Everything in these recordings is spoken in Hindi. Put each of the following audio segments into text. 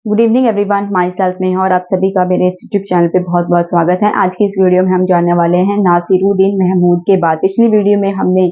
Good evening everyone, my self Neha और आप सभी का मेरे इस यूट्यूब चैनल पे बहुत बहुत स्वागत है। आज की इस वीडियो में हम जानने वाले हैं नासिरुद्दीन महमूद के बाद। पिछली वीडियो में हमने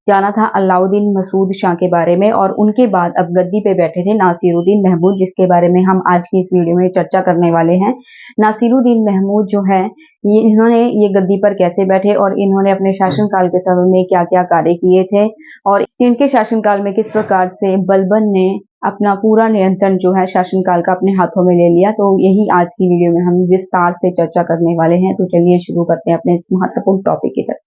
जाना था अलाउद्दीन मसूद शाह के बारे में और उनके बाद अब गद्दी पे बैठे थे नासिरुद्दीन महमूद, जिसके बारे में हम आज की इस वीडियो में चर्चा करने वाले हैं। नासिरुद्दीन महमूद जो है इन्होंने ये गद्दी पर कैसे बैठे और इन्होंने अपने शासनकाल के समय में क्या क्या कार्य किए थे और इनके शासनकाल में किस प्रकार से बलबन ने अपना पूरा नियंत्रण जो है शासनकाल का अपने हाथों में ले लिया। तो यही आज की वीडियो में हम विस्तार से चर्चा करने वाले हैं। तो चलिए शुरू करते हैं अपने इस महत्वपूर्ण टॉपिक की तरफ।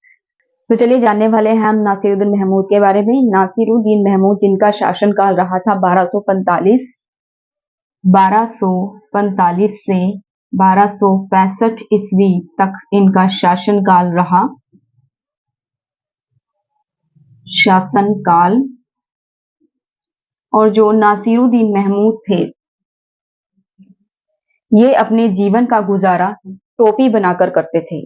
तो चलिए जानने वाले हैं हम नासिरुद्दीन महमूद के बारे में। नासिरुद्दीन महमूद जिनका शासनकाल रहा था 1245 से 1265 ईस्वी तक इनका शासनकाल रहा। और जो नासिरुद्दीन महमूद थे ये अपने जीवन का गुजारा टोपी बनाकर करते थे।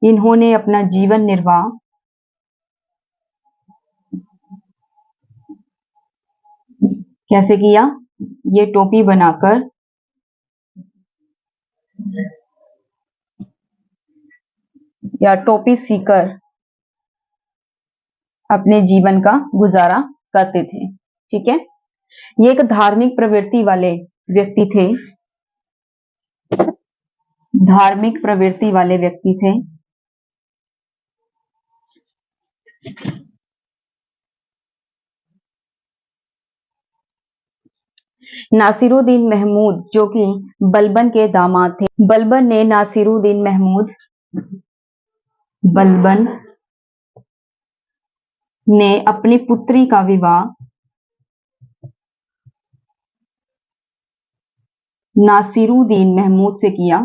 इन्होंने अपना जीवन निर्वाह कैसे किया? ये टोपी बनाकर या टोपी सीकर अपने जीवन का गुजारा करते थे। ठीक है, ये एक धार्मिक प्रवृत्ति वाले व्यक्ति थे। धार्मिक प्रवृत्ति वाले व्यक्ति थे। नासिरुद्दीन महमूद जो कि बलबन के दामाद थे। बलबन ने नासिरुद्दीन महमूद बलबन ने अपनी पुत्री का विवाह नासिरुद्दीन महमूद से किया।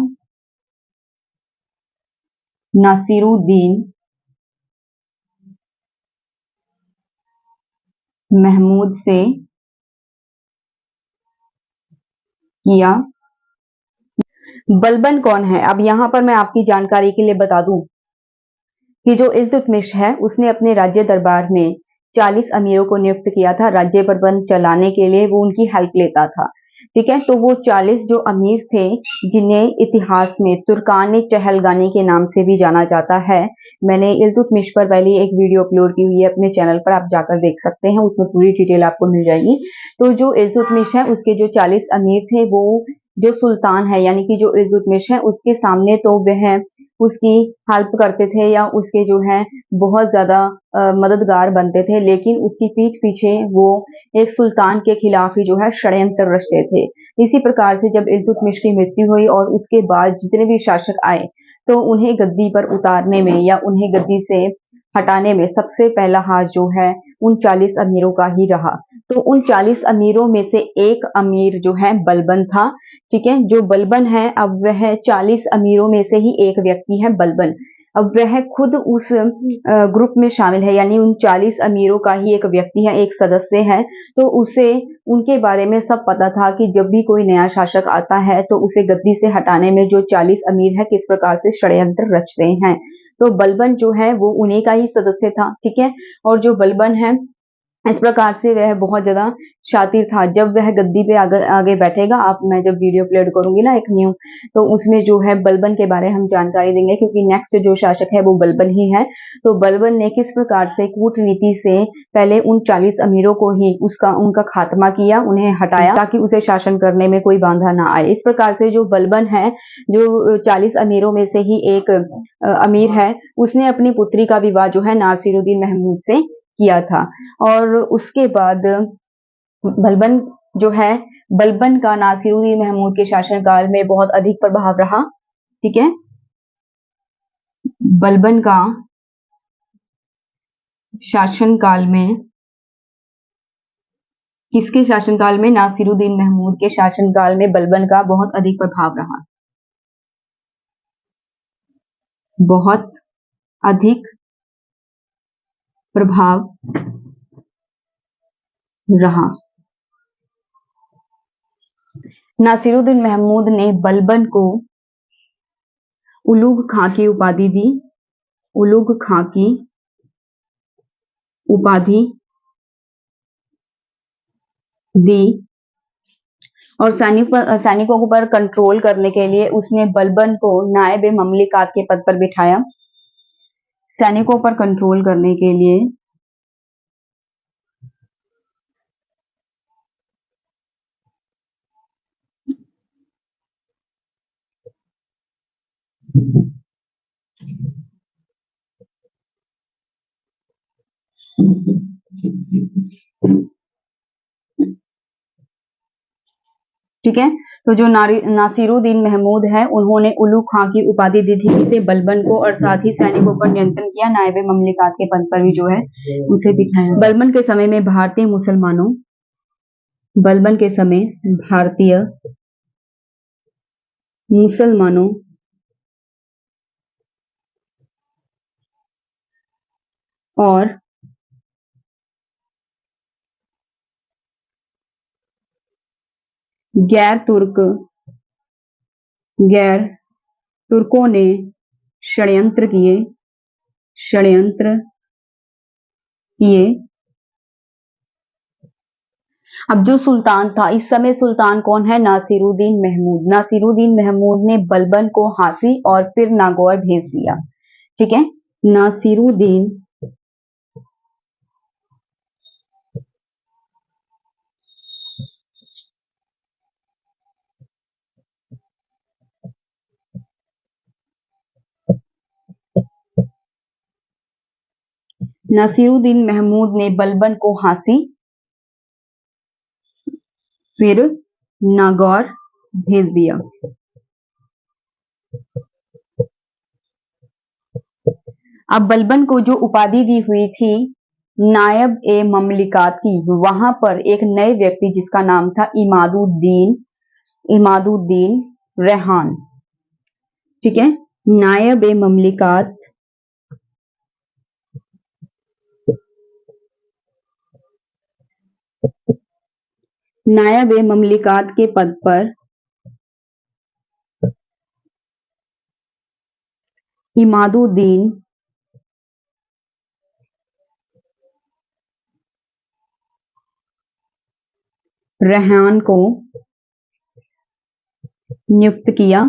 नासिरुद्दीन महमूद से किया। बलबन कौन है? अब यहां पर मैं आपकी जानकारी के लिए बता दूं कि जो इल्तुतमिश है उसने अपने राज्य दरबार में 40 अमीरों को नियुक्त किया था राज्य प्रबंध चलाने के लिए। वो उनकी हेल्प लेता था। ठीक है, तो वो 40 जो अमीर थे जिन्हें इतिहास में तुर्कान चहलगानी के नाम से भी जाना जाता है। मैंने इल्तुतमिश पर पहले एक वीडियो अपलोड की हुई है अपने चैनल पर, आप जाकर देख सकते हैं, उसमें पूरी डिटेल आपको मिल जाएगी। तो जो इल्तुतमिश है उसके जो 40 अमीर थे वो जो सुल्तान है यानी कि जो इल्तुतमिश है उसके सामने तो वह उसकी हेल्प करते थे या उसके जो है बहुत ज्यादा मददगार बनते थे, लेकिन उसकी पीठ पीछे वो एक सुल्तान के खिलाफ ही जो है षड्यंत्र रचते थे। इसी प्रकार से जब इल्तुतमिश की मृत्यु हुई और उसके बाद जितने भी शासक आए तो उन्हें गद्दी पर उतारने में या उन्हें गद्दी से हटाने में सबसे पहला हाथ जो है उन 40 अमीरों का ही रहा। तो उन 40 अमीरों में से एक अमीर जो है बलबन था। ठीक है, जो बलबन है अब वह 40 अमीरों में से ही एक व्यक्ति है बलबन। अब वह खुद उस ग्रुप में शामिल है यानी उन 40 अमीरों का ही एक व्यक्ति है, एक सदस्य है। तो उसे उनके बारे में सब पता था कि जब भी कोई नया शासक आता है तो उसे गद्दी से हटाने में जो 40 अमीर है किस प्रकार से षड्यंत्र रच रहे हैं। तो बलबन जो है वो उन्हीं का ही सदस्य था। ठीक है, और जो बलबन है इस प्रकार से वह बहुत ज्यादा शातिर था। जब वह गद्दी पे आगे बैठेगा, आप मैं जब वीडियो अपलोड करूंगी ना एक न्यू, तो उसमें जो है बलबन के बारे में हम जानकारी देंगे, क्योंकि नेक्स्ट जो शासक है वो बलबन ही है। तो बलबन ने किस प्रकार से कूटनीति से पहले उन 40 अमीरों को ही उनका खात्मा किया, उन्हें हटाया ताकि उसे शासन करने में कोई बाधा ना आए। इस प्रकार से जो बलबन है, जो 40 अमीरों में से ही एक अमीर है, उसने अपनी पुत्री का विवाह जो है नासिरुद्दीन महमूद से किया था। और उसके बाद बलबन जो है, बलबन का नासिरुद्दीन महमूद के शासनकाल में बहुत अधिक प्रभाव रहा। ठीक है, बलबन का शासनकाल में, किसके शासनकाल में? नासिरुद्दीन महमूद के शासनकाल में बलबन का बहुत अधिक प्रभाव रहा। बहुत अधिक प्रभाव रहा। नासिरुद्दीन महमूद ने बलबन को उलूग खां की उपाधि दी। उलूग खां की उपाधि दी और सैनिकों पर कंट्रोल करने के लिए उसने बलबन को नायब ममलिकात के पद पर बिठाया। सैनिकों पर कंट्रोल करने के लिए ठीक है। तो जो नासिरुद्दीन महमूद है उन्होंने उलू खां की उपाधि दी थी इसे बलबन को और साथ ही सैनिकों पर नियंत्रण किया। नायब ममलिकात के पद पर भी जो है उसे बिठाया। बलबन के समय में भारतीय मुसलमानों और गैर तुर्कों ने षड्यंत्र किए। अब जो सुल्तान था इस समय, सुल्तान कौन है? नासिरुद्दीन महमूद। नासिरुद्दीन महमूद ने बलबन को हासी और फिर नागौर भेज दिया। ठीक है। नासिरुद्दीन महमूद ने बलबन को हासी फिर नागौर भेज दिया। अब बलबन को जो उपाधि दी हुई थी नायब ए ममलिकात की, वहां पर एक नए व्यक्ति जिसका नाम था इमादुद्दीन रेहान। ठीक है। नायब ए ममलिकात के पद पर इमादुद्दीन रेहान को नियुक्त किया।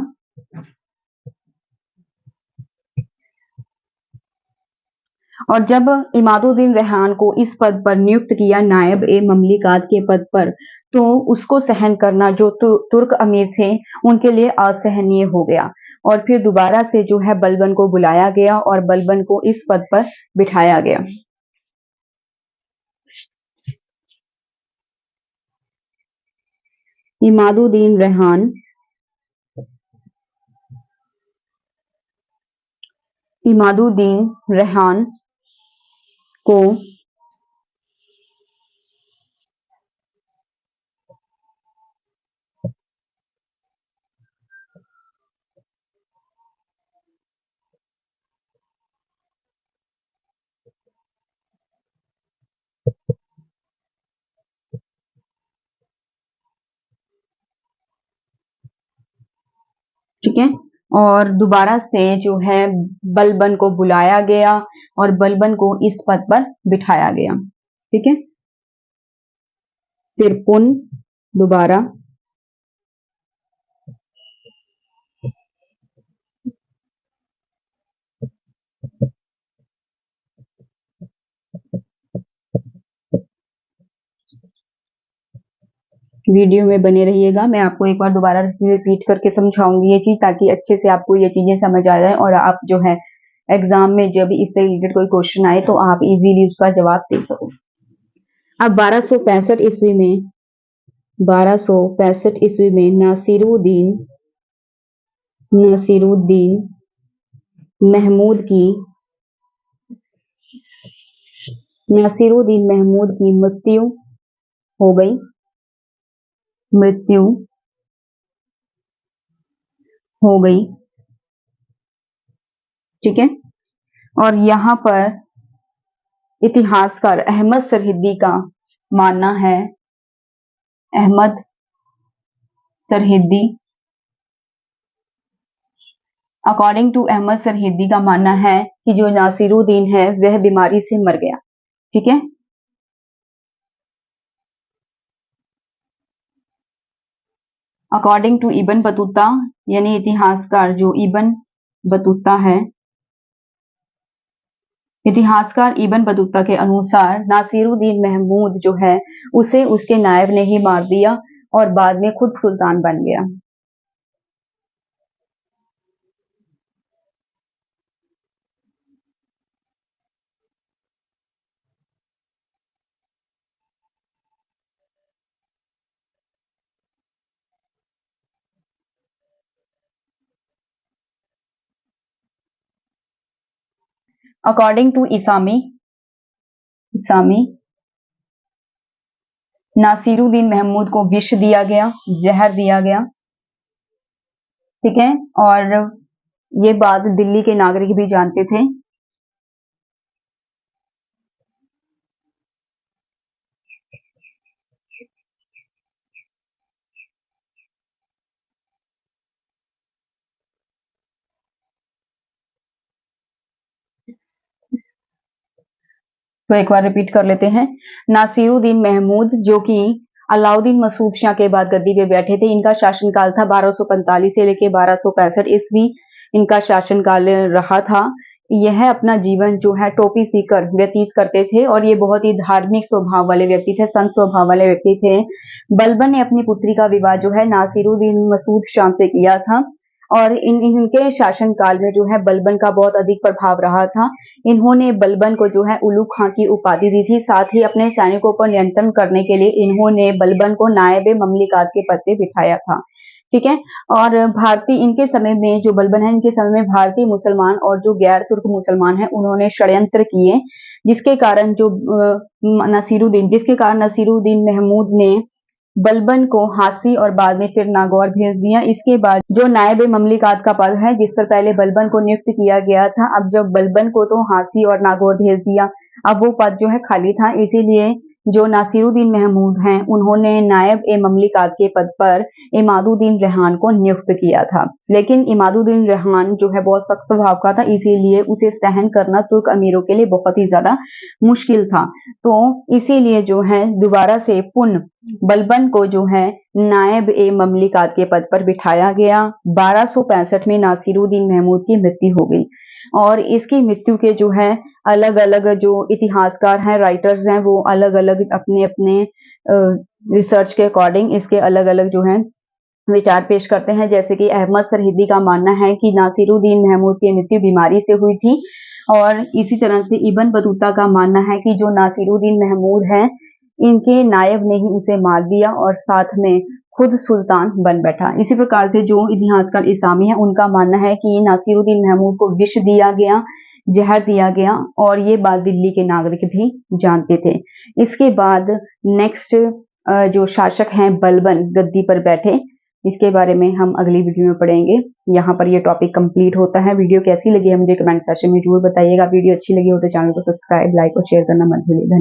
और जब इमादुद्दीन रेहान को इस पद पर नियुक्त किया, नायब ए ममलिकात के पद पर, तो उसको सहन करना जो तुर्क अमीर थे उनके लिए असहनीय हो गया और फिर दोबारा से जो है बलबन को बुलाया गया और बलबन को इस पद पर बिठाया गया। इमादुद्दीन रेहान को ठीक है। और दोबारा से जो है बलबन को बुलाया गया और बलबन को इस पद पर बिठाया गया। ठीक है। फिर दोबारा वीडियो में बने रहिएगा। मैं आपको एक बार दोबारा रिपीट करके समझाऊंगी ये चीज, ताकि अच्छे से आपको ये चीजें समझ आ जाए और आप जो है एग्जाम में जब इससे रिलेटेड कोई क्वेश्चन आए तो आप इजीली उसका जवाब दे सको। अब 1265 ईस्वी में नासिरुद्दीन महमूद की मृत्यु हो गई। ठीक है। और यहाँ पर इतिहासकार अहमद सरहिंदी का मानना है, अकॉर्डिंग टू अहमद सरहिंदी का मानना है कि जो नासिरुद्दीन है वह बीमारी से मर गया। ठीक है। अकॉर्डिंग टू इब्न बतूता, यानी इतिहासकार जो इब्न बतूता है, इतिहासकार इब्न बतूता के अनुसार नासिरुद्दीन महमूद जो है उसे उसके नायब ने ही मार दिया और बाद में खुद सुल्तान बन गया। अकॉर्डिंग टू इसामी, नासिरुद्दीन महमूद को विष दिया गया, जहर दिया गया, ठीक है। और ये बात दिल्ली के नागरिक भी जानते थे। तो एक बार रिपीट कर लेते हैं। नासिरुद्दीन महमूद जो कि अलाउद्दीन मसूद शाह के बाद गद्दी पे बैठे थे, इनका शासनकाल था 1245 से लेके 1265 ईस्वी इनका शासनकाल रहा था। यह अपना जीवन जो है टोपी सीकर व्यतीत करते थे और ये बहुत ही धार्मिक स्वभाव वाले व्यक्ति थे, संत स्वभाव वाले व्यक्ति थे। बलबन ने अपनी पुत्री का विवाह जो है नासिरुद्दीन मसूद शाह से किया था और इनके शासनकाल में जो है बलबन का बहुत अधिक प्रभाव रहा था। इन्होंने बलबन को जो है उलू खां की उपाधि दी थी। साथ ही अपने सैनिकों पर नियंत्रण करने के लिए इन्होंने बलबन को नायब ममलिकात के पद पे बिठाया था, ठीक है। और भारतीय इनके समय में जो बलबन है, इनके समय में भारतीय मुसलमान और जो गैर तुर्क मुसलमान है उन्होंने षड्यंत्र किए, जिसके कारण नसीरुद्दीन महमूद ने बलबन को हासी और बाद में फिर नागौर भेज दिया। इसके बाद जो नायब ममलिकात का पद है, जिस पर पहले बलबन को नियुक्त किया गया था, अब जब बलबन को तो हासी और नागौर भेज दिया, अब वो पद जो है खाली था। इसीलिए जो नासिरुद्दीन महमूद हैं, उन्होंने नायब ममलिकात के पद पर इमादुद्दीन रेहान को नियुक्त किया था। लेकिन इमादुद्दीन रेहान जो है बहुत सख्त स्वभाव का था, इसीलिए उसे सहन करना तुर्क अमीरों के लिए बहुत ही ज्यादा मुश्किल था। तो इसीलिए जो है दोबारा से पुनः बलबन को जो है नायब ममलिकात के पद पर बिठाया गया। 1265 में नासिरुद्दीन महमूद की मृत्यु हो गई और इसकी मृत्यु के जो है अलग अलग जो इतिहासकार हैं, राइटर्स हैं, वो अलग अलग अपने अपने रिसर्च के अकॉर्डिंग इसके अलग अलग जो है विचार पेश करते हैं। जैसे कि अहमद सरहिदी का मानना है कि नासिरुद्दीन महमूद की मृत्यु बीमारी से हुई थी और इसी तरह से इब्न बतूता का मानना है कि जो नासिरुद्दीन महमूद है, इनके नायब ने ही उसे मार दिया और साथ में खुद सुल्तान बन बैठा। इसी प्रकार से जो इतिहासकार इसामी है, उनका मानना है कि नासिरुद्दीन महमूद को विष दिया गया, जहर दिया गया और ये बात दिल्ली के नागरिक भी जानते थे। इसके बाद नेक्स्ट जो शासक हैं बलबन गद्दी पर बैठे, इसके बारे में हम अगली वीडियो में पढ़ेंगे। यहाँ पर ये टॉपिक कंप्लीट होता है। वीडियो कैसी लगी है मुझे कमेंट सेक्शन में जरूर बताइएगा। वीडियो अच्छी लगी हो तो चैनल को सब्सक्राइब, लाइक और शेयर करना मत भूलिए। धन्यवाद।